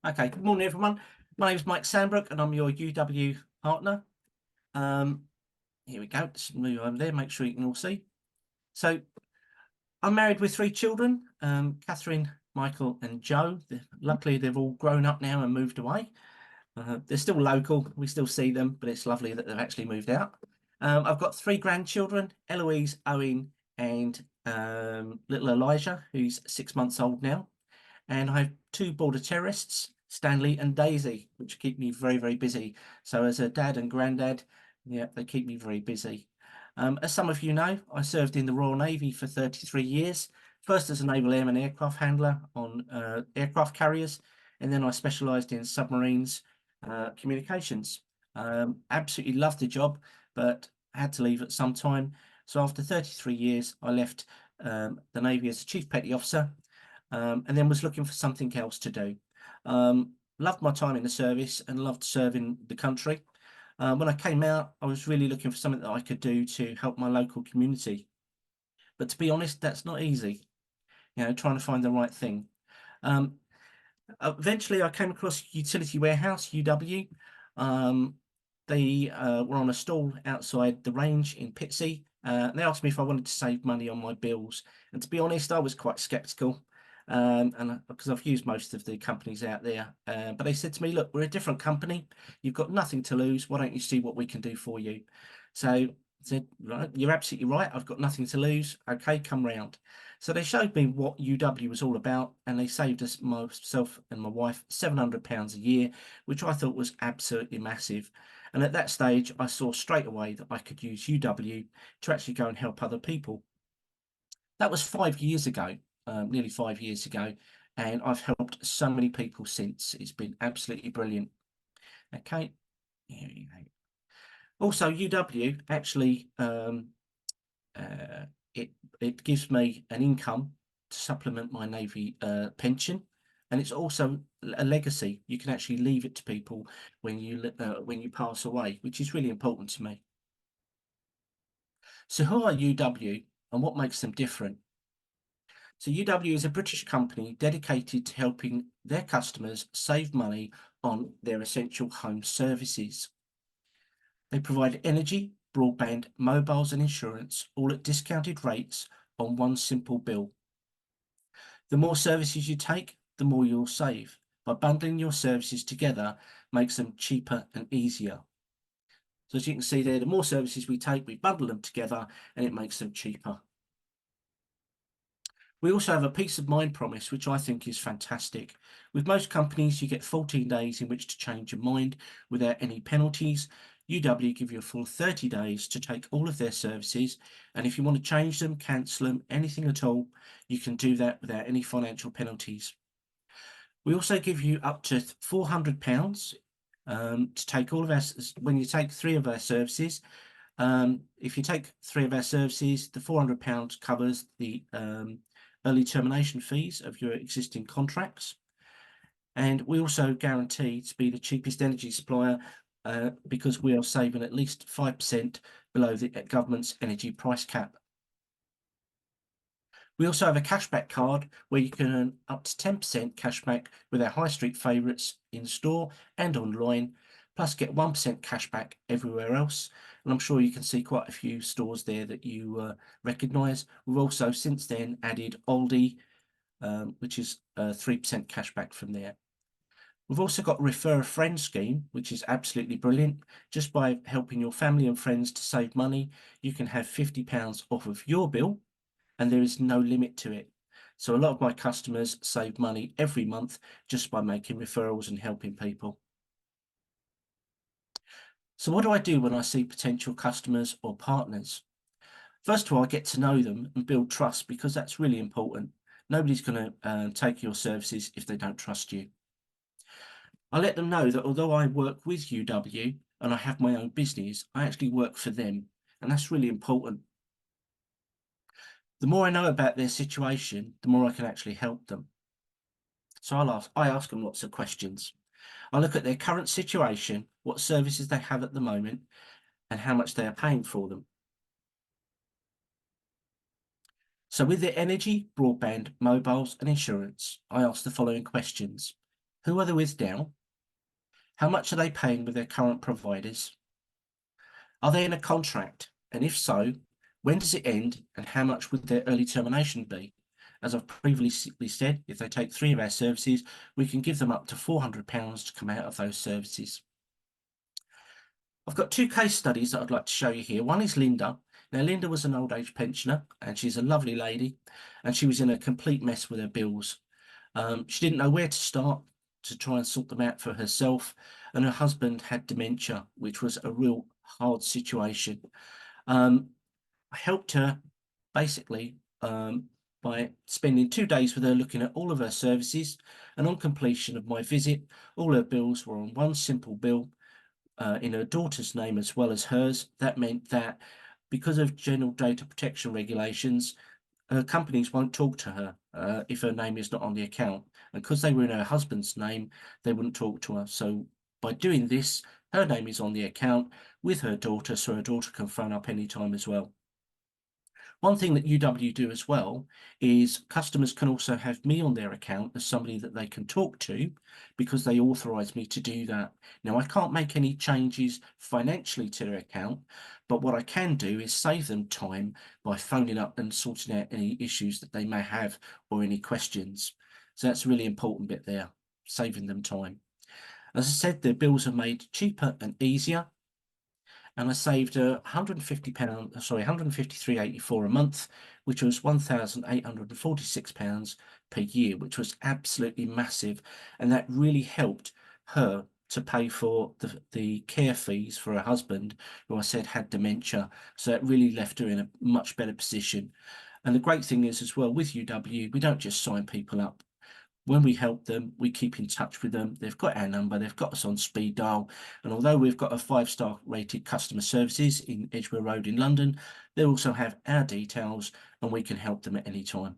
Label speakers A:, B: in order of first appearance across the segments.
A: Okay, good morning, everyone. My name is Mike Sandbrook, and I'm your UW partner. Um, Here we go. Let's move over there, make sure you can all see. So I'm married with three children, Catherine, Michael, and Joe. Luckily, they've all grown up now and moved away. They're still local. We still see them, but it's lovely that they've actually moved out. I've got three grandchildren, Eloise, Owen, and little Elijah, who's 6 months old now. And I have two border terrorists, Stanley and Daisy, which keep me very, very busy. So as a dad and granddad, yeah, they keep me very busy. As some of you know, I served in the Royal Navy for 33 years, first as a naval airman aircraft handler on aircraft carriers, and then I specialised in submarines communications. Absolutely loved the job, but had to leave at some time. So after 33 years, I left the Navy as a Chief Petty Officer, and then was looking for something else to do. Loved my time in the service and loved serving the country. When I came out, I was really looking for something that I could do to help my local community. But to be honest, that's not easy, trying to find the right thing. Um, Eventually, I came across Utility Warehouse, UW. They were on a stall outside the range in Pitsea. They asked me if I wanted to save money on my bills. And to be honest, I was quite skeptical, and because I've used most of the companies out there. But they said to me, look, we're a different company. You've got nothing to lose. Why don't you see what we can do for you? So I said, right, you're absolutely right. I've got nothing to lose. Okay, come round. So they showed me what UW was all about, and they saved us, myself and my wife, £700 a year, which I thought was absolutely massive. And at that stage, I saw straight away that I could use UW to actually go and help other people. That was 5 years ago, nearly 5 years ago, and I've helped so many people since. It's been absolutely brilliant. Okay, here you go. Also, UW actually uh, it gives me an income to supplement my Navy pension, and it's also a legacy. You can actually leave it to people when you pass away, which is really important to me. So, who are UW and what makes them different? So, UW is a British company dedicated to helping their customers save money on their essential home services. They provide energy, broadband, mobiles, and insurance, all at discounted rates on one simple bill. The more services you take, the more you'll save. By bundling your services together makes them cheaper and easier. So as you can see there, the more services we take, we bundle them together and it makes them cheaper. We also have a peace of mind promise, which I think is fantastic. With most companies, you get 14 days in which to change your mind without any penalties. UW give you a full 30 days to take all of their services, and if you want to change them, cancel them, anything at all, you can do that without any financial penalties. We also give you up to £400 to take all of our, when you take three of our services. If you take three of our services, the £400 covers the early termination fees of your existing contracts. And we also guarantee to be the cheapest energy supplier because we are saving at least 5% below the government's energy price cap. We also have a cashback card where you can earn up to 10% cashback with our high street favourites in store and online, plus get 1% cashback everywhere else. And I'm sure you can see quite a few stores there that you recognise. We've also since then added Aldi, which is 3% cashback from there. We've also got Refer a Friend scheme, which is absolutely brilliant. Just by helping your family and friends to save money, you can have £50 off of your bill, and there is no limit to it. So a lot of my customers save money every month just by making referrals and helping people. So what do I do when I see potential customers or partners? First of all, I get to know them and build trust because that's really important. Nobody's going to take your services if they don't trust you. I let them know that although I work with UW and I have my own business, I actually work for them, and that's really important. The more I know about their situation, the more I can actually help them. So I ask them lots of questions. I look at their current situation, what services they have at the moment, and how much they are paying for them. So with their energy, broadband, mobiles, and insurance, I ask the following questions. Who are they with now? How much are they paying with their current providers? Are they in a contract? And if so, when does it end and how much would their early termination be? As I've previously said, if they take 3 of our services, we can give them up to £400 to come out of those services. I've got 2 case studies that I'd like to show you here. One is Linda. Now, Linda was an old age pensioner and she's a lovely lady and she was in a complete mess with her bills. She didn't know where to start to try and sort them out for herself, and her husband had dementia, which was a real hard situation. I helped her basically by spending 2 days with her looking at all of her services, and on completion of my visit, all her bills were on one simple bill in her daughter's name as well as hers. That meant that because of general data protection regulations, companies won't talk to her if her name is not on the account. And because they were in her husband's name, they wouldn't talk to her. So by doing this, her name is on the account with her daughter, so her daughter can phone up anytime as well. One thing that UW do as well is customers can also have me on their account as somebody that they can talk to because they authorise me to do that. Now, I can't make any changes financially to their account, but what I can do is save them time by phoning up and sorting out any issues that they may have or any questions. So that's a really important bit there, saving them time. As I said, their bills are made cheaper and easier, and I saved £150, sorry, £153.84 a month, which was £1,846 per year, which was absolutely massive, and that really helped her to pay for the care fees for her husband, who I said had dementia. So it really left her in a much better position. And the great thing is as well with UW, we don't just sign people up. When we help them, we keep in touch with them. They've got our number, they've got us on speed dial. And although we've got a 5-star rated customer services in Edgware Road in London, they also have our details and we can help them at any time.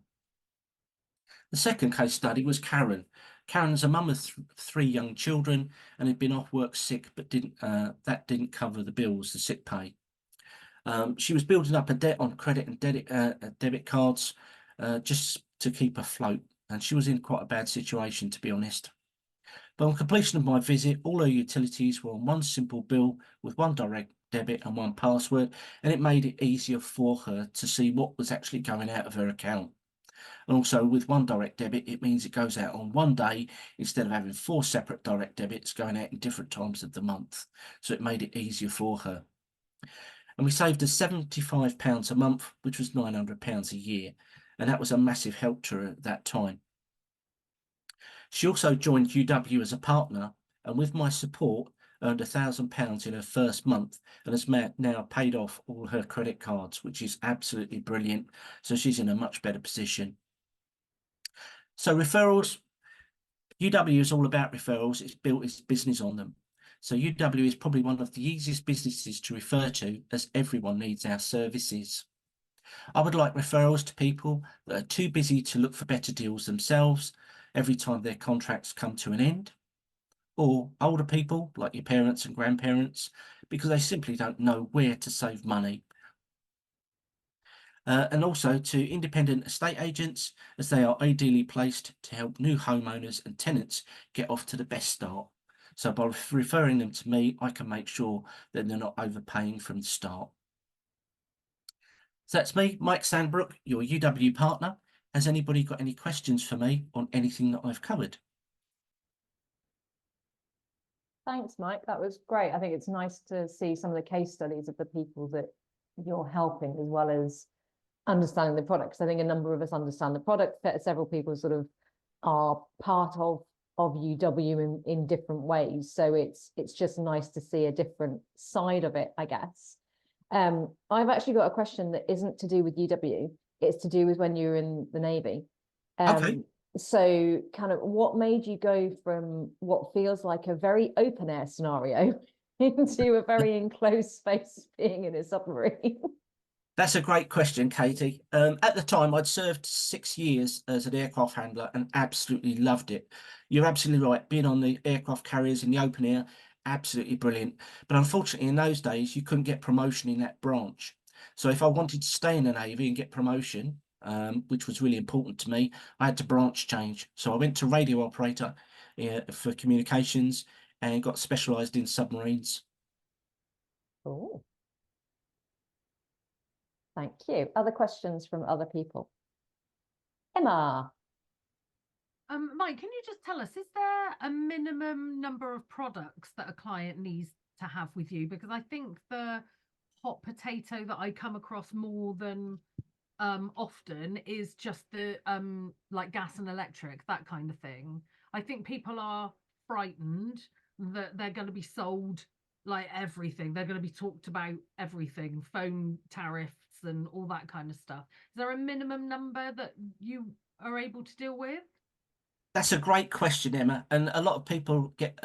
A: The second case study was Karen. Karen's a mum of 3 young children and had been off work sick, but that didn't cover the bills, the sick pay. She was building up a debt on credit and debit cards just to keep afloat. And she was in quite a bad situation, to be honest. But on completion of my visit, all her utilities were on one simple bill with one direct debit and one password, and it made it easier for her to see what was actually going out of her account. And also with one direct debit, it means it goes out on one day instead of having 4 separate direct debits going out in different times of the month. So it made it easier for her. And we saved her £75 a month, which was £900 a year. And that was a massive help to her at that time. She also joined UW as a partner, and with my support, earned £1,000 in her first month and has now paid off all her credit cards, which is absolutely brilliant. So she's in a much better position. So referrals, UW is all about referrals. It's built its business on them. So UW is probably one of the easiest businesses to refer to, as everyone needs our services. I would like referrals to people that are too busy to look for better deals themselves every time their contracts come to an end, or older people like your parents and grandparents, because they simply don't know where to save money. And also to independent estate agents, as they are ideally placed to help new homeowners and tenants get off to the best start. So by referring them to me, I can make sure that they're not overpaying from the start. So that's me, Mike Sandbrook, your UW partner. Has anybody got any questions for me on anything that I've covered?
B: Thanks, Mike. That was great. I think it's nice to see some of the case studies of the people that you're helping, as well as understanding the product. Because I think a number of us understand the product, but several people sort of are part of UW in different ways. So it's just nice to see a different side of it, I guess. I've actually got a question that isn't to do with UW. It's to do with when you were in the Navy.
A: Okay.
B: So kind of what made you go from what feels like a very open air scenario into a very enclosed space being in a submarine?
A: That's a great question, Katie. At the time, I'd served 6 years as an aircraft handler and absolutely loved it. You're absolutely right. Being on the aircraft carriers in the open air, absolutely brilliant. But unfortunately, in those days, you couldn't get promotion in that branch. So if I wanted to stay in the Navy and get promotion, which was really important to me, I had to branch change. So I went to radio operator for communications, and got specialised in submarines.
B: Oh, thank you. Other questions from other people? Emma.
C: Mike, can you just tell us, is there a minimum number of products that a client needs to have with you? Because I think the hot potato that I come across more than often is just the like gas and electric, that kind of thing. I think people are frightened that they're going to be sold like everything. They're going to be talked about everything, phone tariffs and all that kind of stuff. Is there a minimum number that you are able to deal with?
A: That's a great question, Emma, and a lot of people get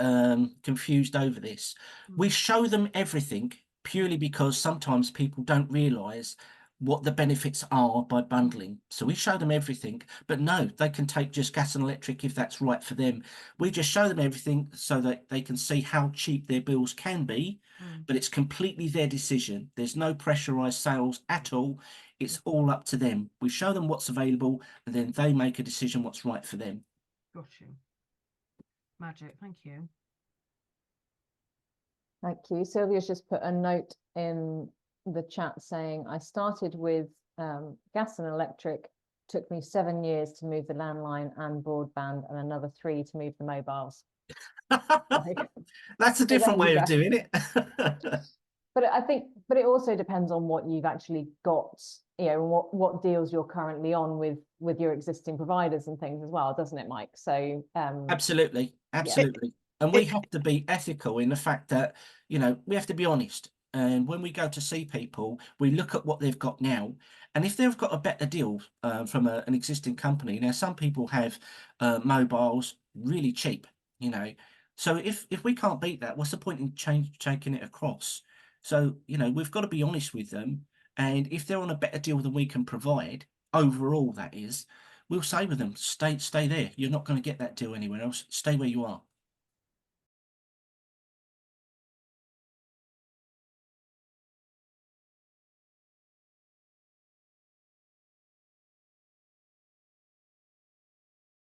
A: confused over this. We show them everything purely because sometimes people don't realise what the benefits are by bundling. So we show them everything, but no, they can take just gas and electric if that's right for them. We just show them everything so that they can see how cheap their bills can be, but it's completely their decision. There's no pressurised sales at all. It's all up to them. We show them what's available and then they make a decision what's right for them.
C: Got you. Magic, thank you.
B: Thank you. Sylvia's just put a note in the chat saying, I started with gas and electric, took me 7 years to move the landline and broadband and another 3 to move the mobiles.
A: That's a different way of doing it.
B: But I think, but it also depends on what you've actually got, you know, what deals you're currently on with your existing providers and things as well, doesn't it, Mike? So
A: absolutely. And we have to be ethical in the fact that, you know, we have to be honest. And when we go to see people, we look at what they've got now. And if they've got a better deal from an existing company, now some people have mobiles really cheap, you know. So if we can't beat that, what's the point in taking it across? So, you know, we've got to be honest with them. And if they're on a better deal than we can provide, overall, that is, we'll say with them, stay there. You're not going to get that deal anywhere else. Stay where you are.